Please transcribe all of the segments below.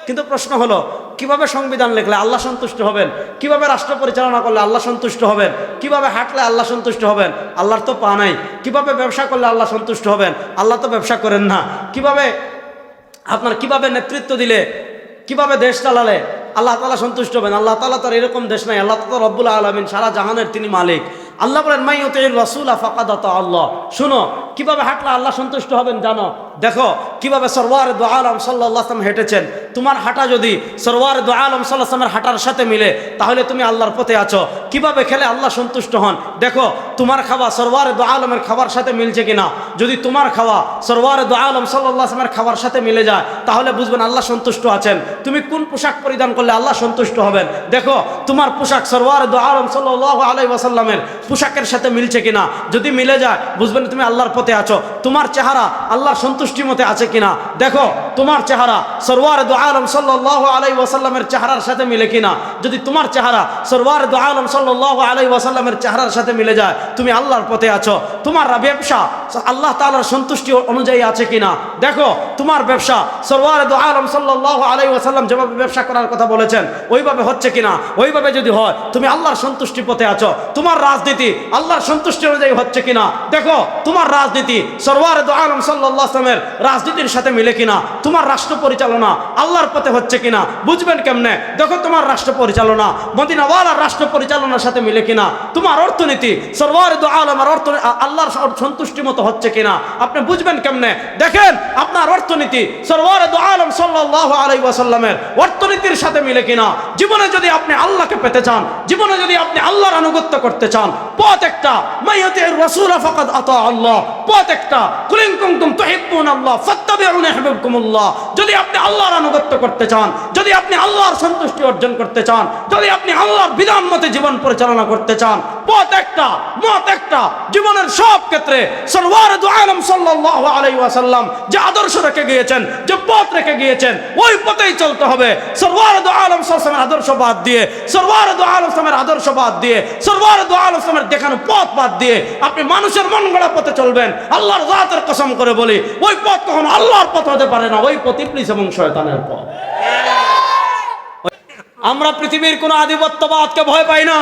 কিন্তু প্রশ্ন হলো, কিভাবে সংবিধান লিখলে আল্লাহ সন্তুষ্ট হবেন? কিভাবে রাষ্ট্র পরিচালনা করলে আল্লাহ সন্তুষ্ট হবেন? কিভাবে হাঁটলে আল্লাহ সন্তুষ্ট হবেন? আল্লাহর তো পা নাই। কিভাবে ব্যবসা করলে আল্লাহ সন্তুষ্ট হবেন? আল্লাহ তো ব্যবসা করেন না। কিভাবে নেতৃত্ব দিলে, কিভাবে দেশ চালালে আল্লাহ তাআলা সন্তুষ্ট হবেন? আল্লাহ তাআলা তার এরকম দেশ নাই। আল্লাহ তাআলা রব্বুল আলামিন, সারা জাহানের তিনি মালিক। আল্লাহ বলেন, মাই ইউতির রাসূলা ফাকাদ আতা আল্লাহ। শুনো, কিভাবে হাঁটলে আল্লাহ সন্তুষ্ট হবেন জানো? দেখো কিভাবে সরওয়ারে দু আলম সাল্লাল্লাহু আলাইহি ওয়াসাল্লাম হেঁটেছেন। তোমার হাঁটা যদি সরওয়ারে দু আলম সাল্লাল্লাহু আলাইহি ওয়াসাল্লামের হাঁটার সাথে মিলে, তাহলে তুমি আল্লাহর পথে আছো। কিভাবে খেলে আল্লাহ সন্তুষ্ট হন? দেখো তোমার খাওয়া সরওয়ারে দু আলমের খাবার সাথে মিলছে কিনা। যদি তোমার খাওয়া সরওয়ারে দু আলম সাল্লাল্লাহু আলাইহি ওয়াসাল্লামের খাবার সাথে মিলে যায়, তাহলে বুঝবেন আল্লাহ সন্তুষ্ট আছেন। তুমি কোন পোশাক পরিধান করলে আল্লাহ সন্তুষ্ট হবেন? দেখো তোমার পোশাক সরওয়ারে দু আলম সাল্লাল্লাহু আলাইহি ওয়াসাল্লামের পোশাকের সাথে মিলছে কিনা। যদি মিলে যায়, বুঝবেন তুমি আল্লাহর পথে আছো। তোমার চেহারা আল্লাহর সন্তুষ্টি মতে আছে কিনা। দেখো তোমার চেহারা সরওয়ারে দু আলম সাল্লাল্লাহু আলাইহি ওয়াসাল্লামের চেহারার সাথে মিলে কিনা। যদি তোমার চেহারা সরওয়ারে দু আলম সাল্লাল্লাহু আলাইহি ওয়াসাল্লামের চেহারার সাথে মিলে যায়, তুমি আল্লাহর পথে আছো। তোমার ব্যবসা আল্লাহ তাআলার সন্তুষ্টি অনুযায়ী আছে কিনা। দেখো তোমার ব্যবসা সরওয়ারে দু আলম সাল্লাল্লাহু আলাইহি ওয়াসাল্লাম যেভাবে ব্যবসা করার কথা বলেছেন ওইভাবে হচ্ছে কিনা। ওইভাবে যদি হয়, তুমি আল্লাহর সন্তুষ্টি পথে আছো। তোমার রাজনীতি আল্লাহর সন্তুষ্টি অনুযায়ী হচ্ছে কিনা। দেখো তোমার রাজনীতি সরওয়ারে দু আলম সাল্লাল্লাহু আলাইহি ওয়াসাল্লামের রাজনীতির সাথে মিলে কিনা। তোমার রাষ্ট্র পরিচালনা আল্লাহর পথে হচ্ছে কিনা। বুঝবেন কেমনে? দেখো তোমার রাষ্ট্র পরিচালনা মদিনাওয়ালার রাষ্ট্র পরিচালনার সাথে মিলে কিনা। তোমার অর্থনীতি সরওয়ারে দু আলমের আল্লাহর সন্তুষ্টি মতো হচ্ছে কিনা। আপনি বুঝবেন কেমনে? দেখেন আপনার অর্থনীতি সরওয়ারে দু আলম সাল্লাল্লাহু আলাইহি ওয়াসাল্লামের অর্থনীতির সাথে মিলে কিনা। জীবনে যদি আপনি আল্লাহকে পেতে চান, জীবনে যদি আপনি আল্লাহর আনুগত্য করতে চান, পথ একটা, মাইয়াতির রাসূল ফাকাদ আতা আল্লাহ। পথ একটা, কুল ইন কুনতুম তুহিব্বুনাল্লাহ ফাত্তাবিউনি ইউহিব্বুকুমুল্লাহ। যদি আপনি আল্লাহর আনুগত্য করতে চান, যদি আপনি আল্লাহর সন্তুষ্টি অর্জন করতে চান, যদি আপনি আল্লাহর বিধান মতে জীবন পরিচালনা করতে চান, পথ একটা, মত একটা। জীবনের সব ক্ষেত্রে সরওয়ারে দু আলম সাল্লাল্লাহু আলাইহি ওয়াসাল্লাম যে আদর্শ রেখে গিয়েছেন, যে পথ রেখে গিয়েছেন, ওই পথেই চলতে হবে। সরওয়ারে দু আলম সাল্লাল্লাহু আলাইহি ওয়াসাল্লামের আদর্শ বাদ দিয়ে, সরওয়ারে দু আলম সাল্লামের আদর্শ বাদ দিয়ে, সরওয়ারে দু আলম সাল্লামের দেখানো পথ বাদ দিয়ে আপনি মানুষের মন গড়া পথে চলবেন, আল্লাহর জাতের কসম করে বলি, ওই পথ কখনো আল্লাহর পথ হতে পারে না। ওই পথ ইবলিস এবং শয়তানের পথ। আমরা পৃথিবীর কোন আধিপত্যবাদকে ভয় পাই না।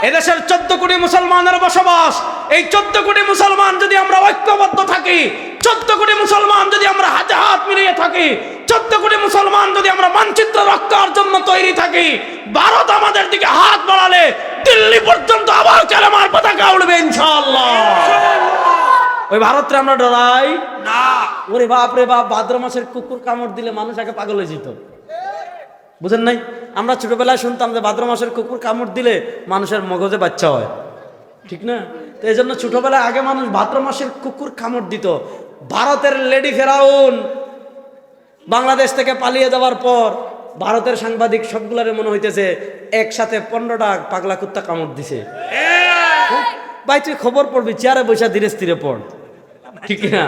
এদেশের 14 কোটি মুসলমানের বসবাস। এই 14 কোটি মুসলমান যদি আমরা ঐক্যবদ্ধ থাকি, 14 কোটি মুসলমান যদি আমরা হাতে হাত মিলিয়ে থাকি, 14 কোটি মুসলমান যদি আমরা মানচিত্র রক্ষার জন্য তৈরি থাকি, ভারত আমাদের দিকে হাত বাড়ালে দিল্লি পর্যন্ত আবার কালেমার পতাকা উড়বে ইনশাআল্লাহ। ওই ভারতরে আমরা ডরাই না। ওরে বাপ রে বাপ, ভাদ্র মাসের কুকুর কামড় দিলে মানুষ আগে পাগল হয়ে যেত। বুঝেন নাই? আমরা ছোটবেলায় শুনতাম যে ভাদ্র মাসের কুকুর কামড় দিলে মানুষের মগজে বাচ্চা হয়, ঠিক না? তো এই জন্য ছোটবেলায় আগে মানুষ ভাদ্র মাসের কুকুর কামড় দিত। ভারতের লেডি ফেরাউন বাংলাদেশ থেকে পালিয়ে যাওয়ার পর ভারতের সাংবাদিক সবগুলারে মনে হইতেছে একসাথে 15টা পাগলা কুত্তা কামড় দিছে। ভাই তুই খবর পড়বি, চেয়ারে বৈশা ধীরে স্থিরে পড়, ঠিক না?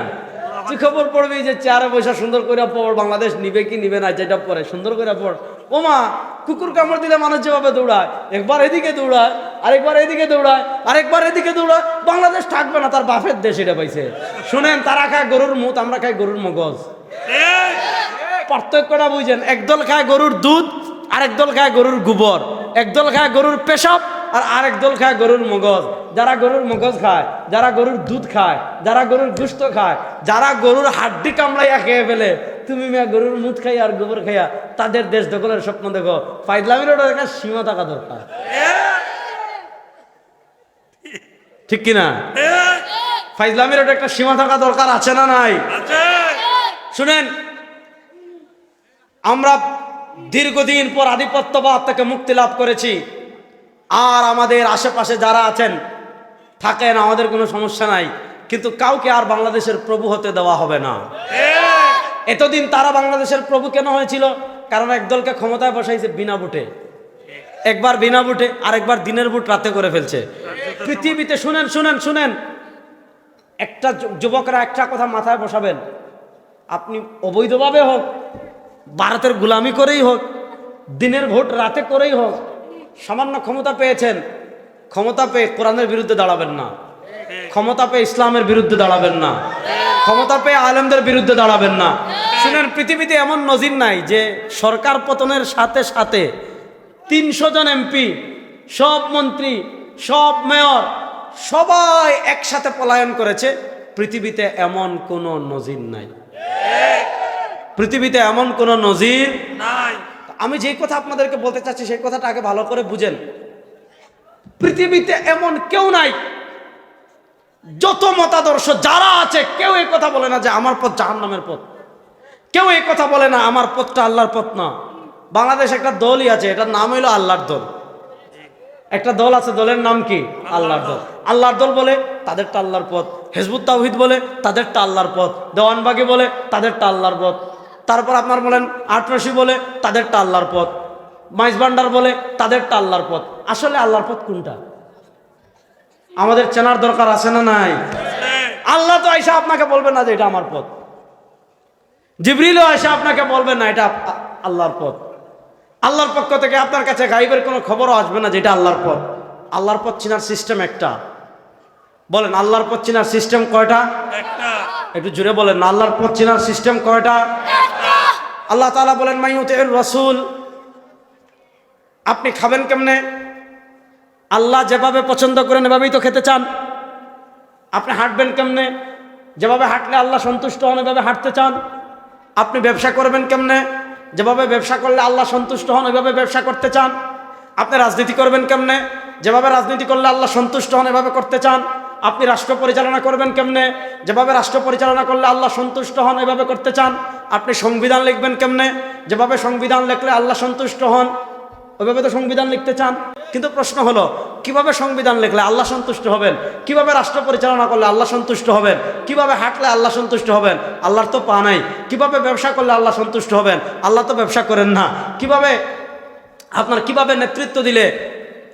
তুই খবর পড়বি যে চেয়ারে বৈশা সুন্দর করে পড়, বাংলাদেশ নিবে কি নিবে না যেটা পড়ে সুন্দর করে পড়। ওমা, কুকুর কামড় দিলে মানুষ যেভাবে দৌড়ায়, একবার এদিকে দৌড়ায়, আরেকবার এদিকে দৌড়ায়, আরেকবার এদিকে দৌড়ায়, বাংলাদেশ থাকবে না, তার বাপের দেশ এটা পাইছে। শুনেন, তারা খায় গরুর মুত, আমরা খাই গরুর মগজ। পার্থক্যটা বুঝেন? একদল খায় গরুর দুধ, আরেক দল খায় গরুর গোবর, একদল খায় গরুর পেশাব, আর আরেক দল খায় গরুর মগজ। যারা গরুর মগজ খায়, যারা গরুর দুধ খায়, যারা গরুর গোশত খায়, যারা গরুর হাড্ডি কামড়াইয়া খেয়ে ফেলে, তুমি মিয়া গরুর মুখ খাইয়া আর গোবর খাইয়া তাদের দেশ দখলের স্বপ্ন দেখো। ফাইজলামির একটা সীমা থাকা দরকার, ঠিক কিনা? ফাইজলামির একটা সীমা থাকা দরকার, আছে না নাই? শুনেন, আমরা দীর্ঘদিন পর আধিপত্যবাদ থেকে মুক্তি লাভ করেছি, আর আমাদের আশেপাশে যারা আছেন থাকেন, আমাদের কোনো সমস্যা নাই, কিন্তু কাউকে আর বাংলাদেশের প্রভু হতে দেওয়া হবে না। এতদিন তারা বাংলাদেশের প্রভু কেন হয়েছিল? কারণ একদলকে ক্ষমতায় বসাইছে বিনা ভোটে, একবার বিনা ভোটে, আরেকবার দিনের ভোট রাতে করে ফেলছে পৃথিবীতে। শুনেন শুনেন শুনেন, একটা যুবকরা একটা কথা মাথায় বসাবেন, আপনি অবৈধভাবে হোক, ভারতের গোলামি করেই হোক, দিনের ভোট রাতে করেই হোক, সামান্য ক্ষমতা পেয়েছেন, ক্ষমতা পেয়ে কোরআনের বিরুদ্ধে দাঁড়াবেন না, ক্ষমতা পেয়ে ইসলামের বিরুদ্ধে দাঁড়াবেন না, ক্ষমতা পেয়ে আলেমদের বিরুদ্ধে দাঁড়াবেন না। শুনেন, পৃথিবীতে এমন নজির নাই যে সরকার পতনের সাথে সাথে 300 জন এমপি, সব মন্ত্রী, সব মেয়র সবাই একসাথে পলায়ন করেছে। পৃথিবীতে এমন কোনো নজির নাই। পৃথিবীতে এমন কোনো নজির নাই। আমি যে কথা আপনাদেরকে বলতে চাচ্ছি সেই কথাটা আগে ভালো করে বুঝেন। পৃথিবীতে এমন কেউ নাই, যত মতাদর্শ যারা আছে কেউ এই কথা বলে না যে আমার পথ জাহান্নামের পথ। কেউ এই কথা বলে না আমার পথটা আল্লাহর পথ না। বাংলাদেশ একটা দলই আছে, এটার নাম হইল আল্লাহর দল। একটা দল আছে, দলের নাম কি? আল্লাহর দল। আল্লাহর দল বলে তাদেরটা আল্লাহর পথ, হিজবুত তাওহীদ বলে তাদেরটা আল্লাহর পথ, দেওয়ানবাগি বলে তাদেরটা আল্লাহর পথ, তারপর আপনার বলেন আটরশি বলে তাদেরটা আল্লাহর পথ, মাইজ ভান্ডার বলে তাদেরটা আল্লাহর পথ। আসলে আল্লাহর পথ কোনটা আমাদের চেনার দরকার আছে না নাই? আল্লাহ তো আয়সা আপনাকে বলবে না যে এটা আমার পথ, জিবরিলও আয়সা আপনাকে বলবে না এটা আল্লাহর পথ। আল্লাহর পক্ষ থেকে আপনার কাছে গায়েবের কোনো খবরও আসবে না যেটা আল্লাহর পথ। আল্লাহর পথ চিনার সিস্টেম একটা। বলেন আল্লাহর পথ চিনার সিস্টেম কয়টা? একটা। একটু জোরে বলেন, আল্লাহর পথ চিনার সিস্টেম কয়টা? একটা। আল্লাহ তাআলা বলেন মাইয়ুতির রাসূল, আপনি খাবেন কেমনে? আল্লাহ যেভাবে পছন্দ করেন এভাবেই তো খেতে চান। আপনি হাঁটবেন কেমনে? যেভাবে হাঁটলে আল্লাহ সন্তুষ্ট হন এভাবে হাঁটতে চান। আপনি ব্যবসা করবেন কেমনে? যেভাবে ব্যবসা করলে আল্লাহ সন্তুষ্ট হন ওইভাবে ব্যবসা করতে চান। আপনি রাজনীতি করবেন কেমনে? যেভাবে রাজনীতি করলে আল্লাহ সন্তুষ্ট হন এভাবে করতে চান। আপনি রাষ্ট্র পরিচালনা করবেন কেমনে? যেভাবে রাষ্ট্র পরিচালনা করলে আল্লাহ সন্তুষ্ট হন এভাবে করতে চান। আপনি সংবিধান লিখবেন কেমনে? যেভাবে সংবিধান লিখলে আল্লাহ সন্তুষ্ট হন ওইভাবে তো সংবিধান লিখতে চান। কিন্তু প্রশ্ন হলো, কিভাবে সংবিধান লিখলে আল্লাহ সন্তুষ্ট হবেন? কিভাবে রাষ্ট্র পরিচালনা করলে আল্লাহ সন্তুষ্ট হবেন? কিভাবে হাঁটলে আল্লাহ সন্তুষ্ট হবেন? আল্লাহর তো পা নাই। কিভাবে ব্যবসা করলে আল্লাহ সন্তুষ্ট হবেন? আল্লাহ তো ব্যবসা করেন না। কিভাবে নেতৃত্ব দিলে,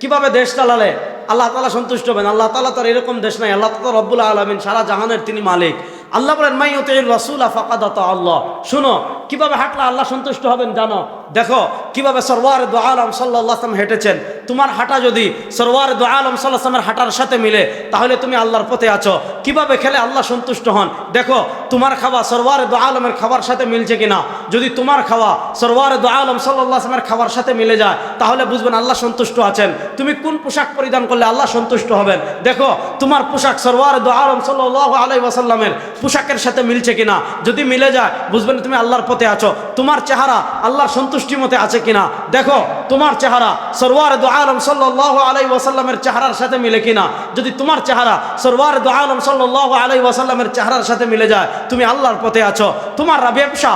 কিভাবে দেশ চালালে আল্লাহ তাআলা সন্তুষ্ট হবেন? আল্লাহ তাআলা তার এরকম দেশ নাই। আল্লাহ তাআলা রব্বুল আলামিন, সারা জাহানের তিনি মালিক। আল্লাহ বলেন মাইয়ুতির রাসূলা ফাকাদ আতা আল্লাহ। শুনো, কিভাবে হাঁটলে আল্লাহ সন্তুষ্ট হবেন জানো? দেখো কিভাবে সরওয়ারে দু আলম সাল্লাল্লাহু আলাইহি ওয়াসাল্লাম হেঁটেছেন। তোমার হাঁটা যদি সরওয়ারে দু আলম সাল্লাল্লাহু আলাইহি ওয়াসাল্লামের হাঁটার সাথে মিলে তাহলে তুমি আল্লাহর পথে আছো। কিভাবে খেলে আল্লাহ সন্তুষ্ট হন? দেখো তোমার খাওয়া সরওয়ারে দু আলমের খাবার সাথে মিলছে কিনা। যদি তোমার খাওয়া সরওয়ারে দু আলম সাল্লাল্লাহু আলাইহি ওয়াসাল্লামের খাবার সাথে মিলে যায় তাহলে বুঝবেন আল্লাহ সন্তুষ্ট আছেন। তুমি কোন পোশাক পরিধান করলে আল্লাহ সন্তুষ্ট হবেন? দেখো তোমার পোশাক সরওয়ারে দু আলম সাল্লাল্লাহু আলাইহি ওয়াসাল্লামের পোশাকের সাথে মিলছে কিনা। যদি মিলে যায় বুঝবেন তুমি আল্লাহর পথে আছো। তোমার চেহারা আল্লাহর সন্তুষ্টির মতে আছে কিনা। দেখো তোমার চেহারা সরওয়ারে দু আলম সাল্লাল্লাহু আলাইহি ওয়াসাল্লামের চেহারার সাথে মিলে কিনা। যদি তোমার চেহারা সরওয়ারে দু আলম সাল্লাল্লাহু আলাইহি ওয়াসাল্লামের চেহারার সাথে মিলে যায় তুমি আল্লাহর পথে আছো। তোমার ব্যবসা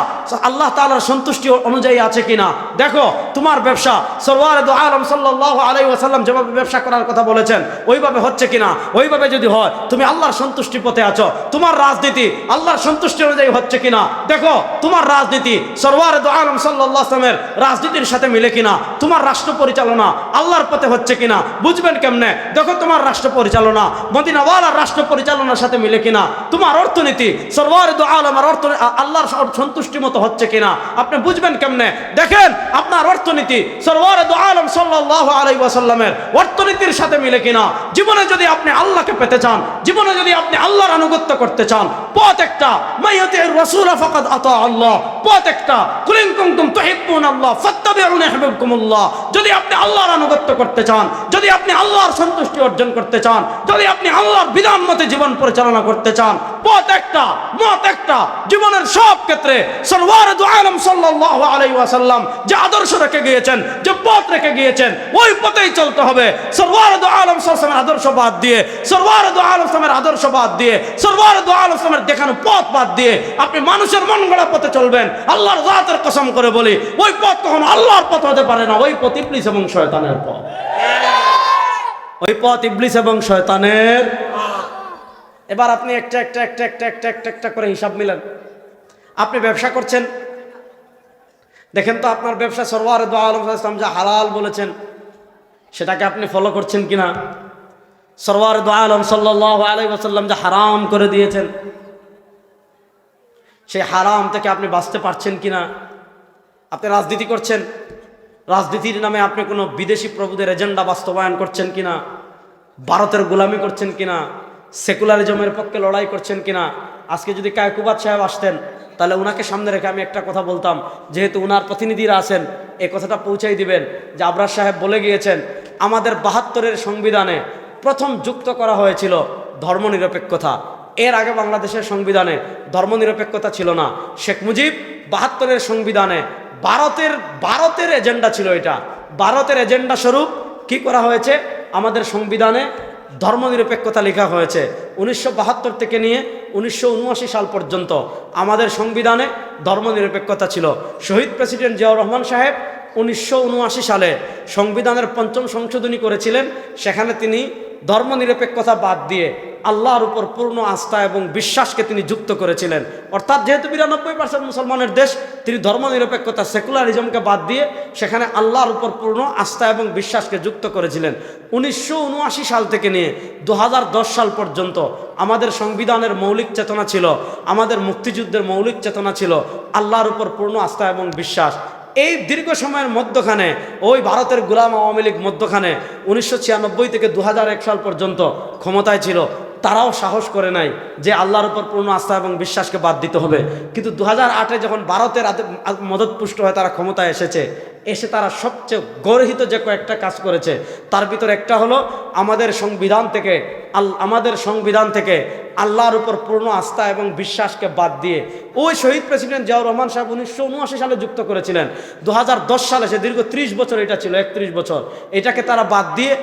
আল্লাহ তাআলার সন্তুষ্টি অনুযায়ী আছে কিনা। দেখো তোমার ব্যবসা সরওয়ারে দু আলম সাল্লাল্লাহু আলাইহি ওয়াসাল্লাম যেভাবে ব্যবসা করার কথা বলেছেন ওইভাবে হচ্ছে কিনা। ওইভাবে যদি হয় তুমি আল্লাহর সন্তুষ্টি পথে আছো। তোমার রাজনীতি আল্লাহর সন্তুষ্টি অনুযায়ী হচ্ছে কিনা। দেখো তোমার রাজনীতি সরওয়ারে দু আলম সাল্লাল্লাহু আলাইহি ওয়াসাল্লামের রাজনীতির সাথে মিলে কিনা। তোমার রাষ্ট্র পরিচালনা আল্লাহর পথে হচ্ছে কিনা বুঝবেন কেমনে। দেখো তোমার রাষ্ট্র পরিচালনা মদিনাওয়ালার রাষ্ট্র পরিচালনার সাথে মিলে কিনা। তোমার অর্থনীতি সরওয়ারে দু আলমের আল্লাহর সন্তুষ্টি মতো হচ্ছে কিনা আপনি বুঝবেন কেমনে। দেখেন আপনার অর্থনীতি সরওয়ারে দু আলম সাল্লাল্লাহু আলাইহি ওয়াসাল্লামের অর্থনীতির সাথে মিলে কিনা। জীবনে যদি আপনি আল্লাহকে পেতে চান, জীবনে যদি আপনি আল্লাহর আনুগত্য করতে চান, পথ একটা মাইয়ুতির রাসূলা ফাকাদ আতা আল্লাহ। পথ একটা কুল ইন কুনতুম তুহিব্বুনাল্লাহ ফাত্তাবিউনি ইউহিব্বুকুমুল্লাহ। যদি আপনি আল্লাহর আনুগত্য করতে চান, যদি আপনি আল্লাহর সন্তুষ্টি অর্জন করতে চান, যদি আপনি আল্লাহর বিধান মতে জীবন পরিচালনা করতে চান, পথ একটা মত একটা। জীবনের সব ক্ষেত্রে সরওয়ারে দু আলম সাল্লাল্লাহু আলাইহি ওয়াসাল্লাম যে আদর্শ রেখে গিয়েছেন, যে পথ রেখে গিয়েছেন ওই পথেই চলতে হবে। সরওয়ারে দু আলম সাল্লাল্লাহু আলাইহি ওয়াসাল্লামের আদর্শ বাদ দিয়ে, সরওয়ারে দু আলম সাল্লামের আদর্শ বাদ দিয়ে, সরওয়ারে দু আলম সাল্লামের দেখানো পথ বাদ দিয়ে আপনি মানুষের মন গড়া পথে চলবেন, আল্লাহর জাতের কসম করে বলি ওই পথ কখনো আল্লাহর পথ হতে পারে না। ওই পথ ইবলিস এবং শয়তানের পথ। ওই পথ ইবলিস এবং শয়তানের। এবার আপনি একটা করে হিসাব মিলান। আপনি ব্যবসা করছেন, দেখেন তো আপনার ব্যবসা সরওয়ারে দু আলম সাল্লাল্লাহু যা হালাল বলেছেন সেটাকে আপনি ফলো করছেন কিনা। সরওয়ারে দু আলম সাল্লাল্লাহু আলাইহি ওয়াসাল্লাম যা হারাম করে দিয়েছেন সেই হারাম থেকে আপনি বাঁচতে পারছেন কিনা। আপনি রাজনীতি করছেন, রাজনীতির নামে আপনি কোনো বিদেশি প্রভুদের এজেন্ডা বাস্তবায়ন করছেন কিনা, ভারতের গোলামি করছেন কিনা, সেকুলারিজমের পক্ষে লড়াই করছেন কিনা, আজকে যদি কায়কুবাদ সাহেব আসতেন তাহলে উনাকে সামনে রেখে আমি একটা কথা বলতাম, যেহেতু উনার প্রতিনিধিরা আছেন এই কথাটা পৌঁছাই দিবেন যে আবরার সাহেব বলে গিয়েছেন আমাদের ৭২-এর সংবিধানে প্রথম যুক্ত করা হয়েছিল ধর্মনিরপেক্ষতা। এর আগে বাংলাদেশের সংবিধানে ধর্মনিরপেক্ষতা ছিল না। শেখ মুজিব ৭২-এর সংবিধানে ভারতের এজেন্ডা ছিল, এটা ভারতের এজেন্ডা স্বরূপ কি করা হয়েছে, আমাদের সংবিধানে ধর্মনিরপেক্ষতা লেখা হয়েছে। ১৯৭২ থেকে নিয়ে ১৯৭৯ সাল পর্যন্ত আমাদের সংবিধানে ধর্মনিরপেক্ষতা ছিল। শহীদ প্রেসিডেন্ট জিয়াউর রহমান সাহেব ১৯৭৯ সালে সংবিধানের ৫ম সংশোধনী করেছিলেন। সেখানে তিনি ধর্মনিরপেক্ষতা বাদ দিয়ে আল্লাহর উপর পূর্ণ আস্থা এবং বিশ্বাসকে তিনি যুক্ত করেছিলেন। অর্থাৎ যেহেতু ৯২% মুসলমানের দেশ, তিনি ধর্মনিরপেক্ষতা সেকুলারিজমকে বাদ দিয়ে সেখানে আল্লাহর উপর পূর্ণ আস্থা এবং বিশ্বাসকে যুক্ত করেছিলেন। ১৯৭৯ সাল থেকে নিয়ে ২০১০ সাল পর্যন্ত আমাদের সংবিধানের মৌলিক চেতনা ছিল, আমাদের মুক্তিযুদ্ধের মৌলিক চেতনা ছিল আল্লাহর উপর পূর্ণ আস্থা এবং বিশ্বাস। এই দীর্ঘ সময়ের মধ্যখানে ওই ভারতের গোলাম আওয়ামী লীগ মধ্যখানে ১৯৯৬ থেকে ২০০১ সাল পর্যন্ত ক্ষমতায় ছিল। তারাও সাহস করে নাই যে আল্লাহর উপর পূর্ণ আস্থা এবং বিশ্বাসকে বাদ দিতে হবে। কিন্তু ২০০৮-এ যখন ভারতের মদতপুষ্ট হয়ে তারা ক্ষমতায় এসে তারা সবচেয়ে গর্হিত যে কয়েকটা কাজ করেছে তার ভিতরে একটা হলো আমাদের সংবিধান থেকে আল্লাহর উপর পূর্ণ আস্থা এবং বিশ্বাসকে বাদ দিয়ে ওই শহীদ প্রেসিডেন্ট জিয়াউর রহমান সাহেব ১৯৭৯ সালে যুক্ত করেছিলেন। ২০১০ সালে সে দীর্ঘ ৩০ বছর এটা ছিল, ৩১ বছর, এটাকে তারা বাদ দিয়ে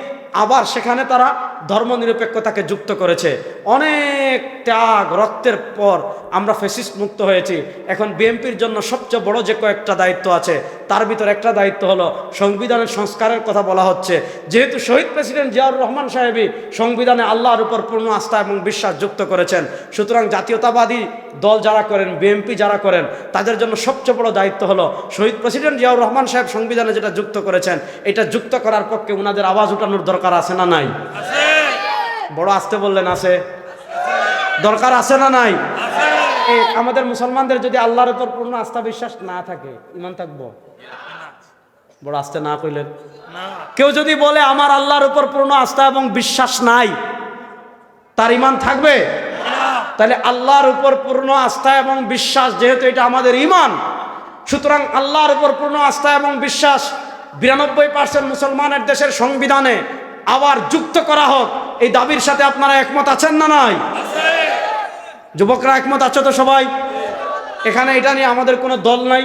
আবার সেখানে তারা ধর্মনিরপেক্ষতাকে যুক্ত করেছে। অনেক ত্যাগ রক্তের পর আমরা ফ্যাসিস্ট মুক্ত হয়েছি। এখন বিএনপির জন্য সবচেয়ে বড় যে কয়েকটা দায়িত্ব আছে তার ভিতর একটা দায়িত্ব হলো সংবিধানের সংস্কারের কথা বলা হচ্ছে। যেহেতু শহীদ প্রেসিডেন্ট জিয়াউর রহমান সাহেবই সংবিধানে আল্লাহর উপর পূর্ণ আস্থা এবং বিশ্বাস যুক্ত করেছেন, সুতরাং জাতীয়তাবাদী দল যারা করেন, বিএনপি যারা করেন, তাদের জন্য সবচেয়ে বড় দায়িত্ব হলো শহীদ প্রেসিডেন্ট জিয়াউর রহমান সাহেব সংবিধানে যেটা যুক্ত করেছেন এটা যুক্ত করার পক্ষে ওনাদের আওয়াজ উঠানোর দরকার আছে না নাই? বড় আসতে বললেন আছে, দরকার আছে না নাই? আমাদের মুসলমানদের যদি আল্লাহর উপর পূর্ণ আস্থা বিশ্বাস না থাকে, ইমান থাকবো? বড় আসতে না কইলেন। কেউ যদি বলে আমার আল্লাহর উপর পূর্ণ আস্থা এবং বিশ্বাস নাই, তার ইমান থাকবে? তাহলে আল্লাহর উপর পূর্ণ আস্থা এবং বিশ্বাস, যেহেতু এটা আমাদের ইমান, সুতরাং আল্লাহর উপর পূর্ণ আস্থা এবং বিশ্বাস ৯২% মুসলমানের দেশের সংবিধানে আবার যুক্ত করা হোক, এই দাবির সাথে আপনারা একমত আছেন না নাই? যুবকরা একমত আছো তো সবাই? এখানে এটা নিয়ে আমাদের কোনো দল নাই,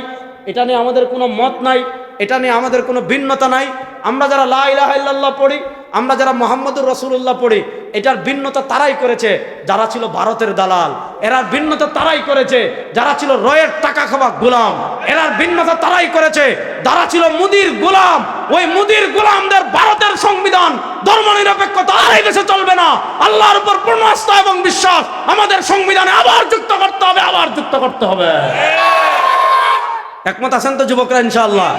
এটা নিয়ে আমাদের কোনো মত নাই, এটা নিয়ে আমাদের কোনো ভিন্নতা নাই। আমরা যারা লা ইলাহা ইল্লাল্লাহ পড়ি, আমরা যারা মুহাম্মদুর রাসূলুল্লাহ পড়ি, এটার ভিন্নতা তারাই করেছে যারা ছিল ভারতের দালাল। এরার ভিন্নতা তারাই করেছে যারা ছিল রয়ের টাকা খাওয়া গোলাম। এরার ভিন্নতা তারাই করেছে যারা ছিল মুদির গোলাম। ওই মুদির গোলামদের ভারতের সংবিধান ধর্মনিরপেক্ষতা আর এই দেশে চলবে না। আল্লাহর উপর পূর্ণ আস্থা এবং বিশ্বাস আমাদের সংবিধানে আবার যুক্ত করতে হবে, আবার যুক্ত করতে হবে। একমত আছেন তো যুবকরা? ইনশাআল্লাহ।